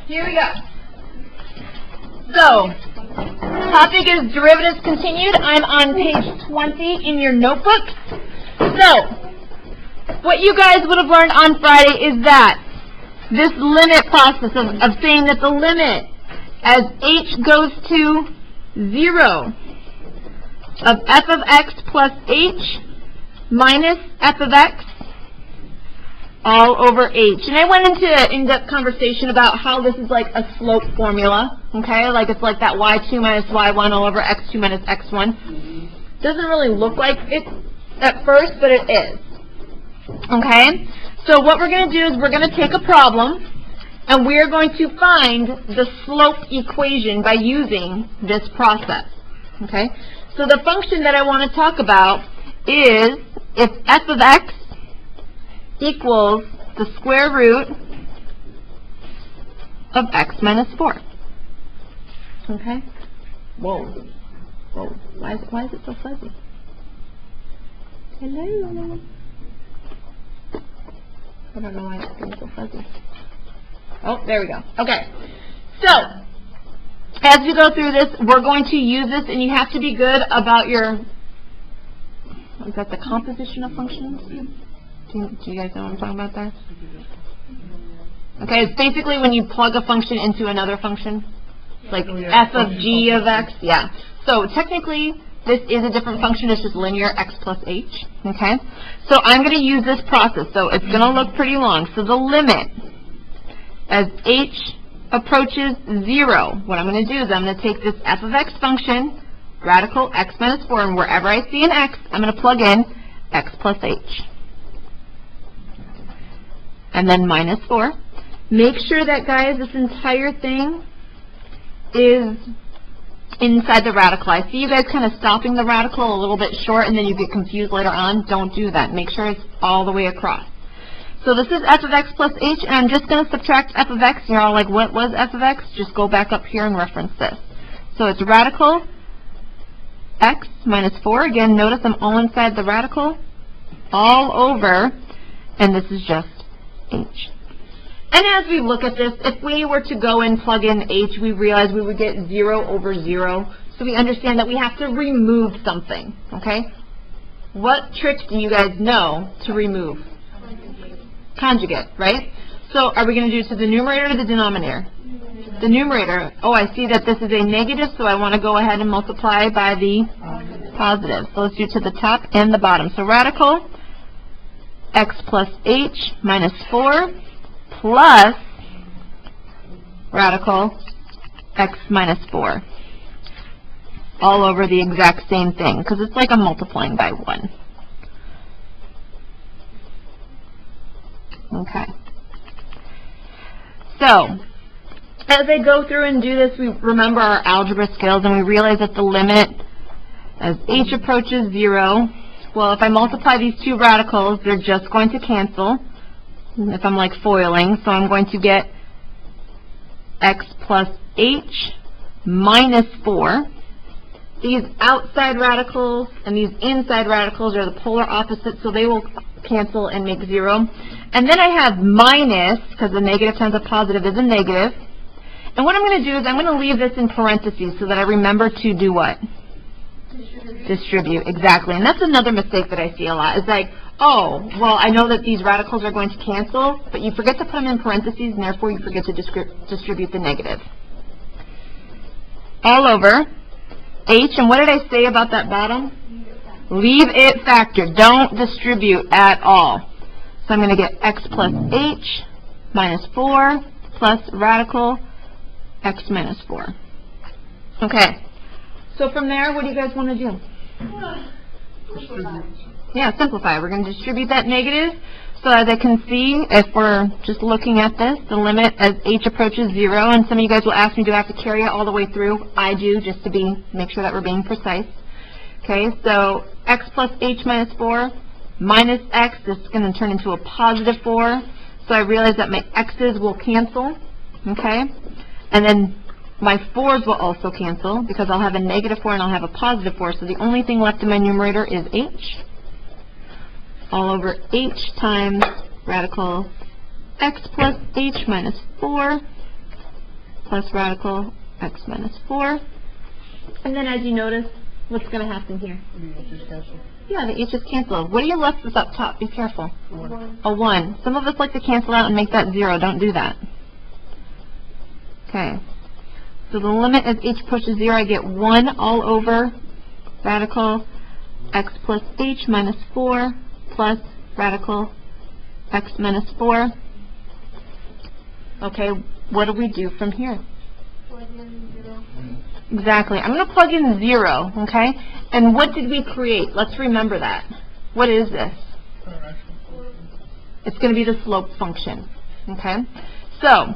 Here we go. So, topic is derivatives continued. I'm on page 20 in your notebook. So, what you guys would have learned on Friday is that this limit process of saying that the limit as h goes to 0 of f of x plus h minus f of x all over h. And I went into in-depth conversation about how this is like a slope formula, okay? Like it's like that y2 minus y1 all over x2 minus x1. Doesn't really look like it at first, but it is. Okay? So what we're going to do is we're going to take a problem, and we're going to find the slope equation by using this process. Okay? So the function that I want to talk about is if f of x equals the square root of x minus 4. Okay? Whoa. Whoa. Why is it so fuzzy? Hello? I don't know why it's getting so fuzzy. Oh, there we go. Okay. So, as we go through this, we're going to use this, and you have to be good about your, is that the composition of functions? Do you guys know what I'm talking about there? Okay, it's basically when you plug a function into another function. Like f of g of x, yeah. So technically, this is a different function. It's just linear x plus h, okay? So I'm going to use this process. So it's going to look pretty long. So the limit as h approaches 0, what I'm going to do is I'm going to take this f of x function, radical x minus 4, and wherever I see an x, I'm going to plug in x plus h. And then minus 4. Make sure that, guys, this entire thing is inside the radical. I see you guys kind of stopping the radical a little bit short, and then you get confused later on. Don't do that. Make sure it's all the way across. So this is f of x plus h, and I'm just going to subtract f of x. You're all like, what was f of x? Just go back up here and reference this. So it's radical x minus 4. Again, notice I'm all inside the radical, all over, and this is just h. And as we look at this, if we were to go and plug in h, we realize we would get 0 over 0. So we understand that we have to remove something, okay? What trick do you guys know to remove? Conjugate, right? So are we going to do it to the numerator or the denominator? The numerator. Oh, I see that this is a negative, so I want to go ahead and multiply by the positive. So let's do it to the top and the bottom. So radical x plus h minus 4 plus radical x minus 4 all over the exact same thing, because it's like I'm multiplying by 1. Okay. So, as I go through and do this, we remember our algebra skills, and we realize that the limit as h approaches 0, well, if I multiply these two radicals, they're just going to cancel. If I'm like foiling, so I'm going to get x plus h minus 4. These outside radicals and these inside radicals are the polar opposites, so they will cancel and make 0. And then I have minus, because the negative times a positive is a negative. And what I'm going to do is I'm going to leave this in parentheses so that I remember to do what? Distribute, exactly. And that's another mistake that I see a lot. It's like, oh, well, I know that these radicals are going to cancel, but you forget to put them in parentheses, and therefore you forget to distribute the negative. All over h, and what did I say about that bottom? Leave it factored. Don't distribute at all. So I'm going to get x plus h minus 4 plus radical x minus 4. Okay. So from there, what do you guys want to do? Yeah, simplify. We're going to distribute that negative. So as I can see, if we're just looking at this, the limit as h approaches 0, and some of you guys will ask me, do I have to carry it all the way through? I do, just to make sure that we're being precise. Okay, so x plus h minus 4 minus x, this is going to turn into a positive 4. So I realize that my x's will cancel. Okay, and then my 4's will also cancel, because I'll have a negative 4 and I'll have a positive 4. So the only thing left in my numerator is h. All over h times radical x plus h minus 4 plus radical x minus 4. And then as you notice, what's going to happen here? Yeah, the h's cancel. What do you left with up top? Be careful. A 1. Some of us like to cancel out and make that 0. Don't do that. Okay. So the limit as h pushes 0, I get 1 all over radical x plus h minus 4 plus radical x minus 4. Okay, what do we do from here? Exactly. I'm going to plug in 0, okay? And what did we create? Let's remember that. What is this? It's going to be the slope function, okay? So,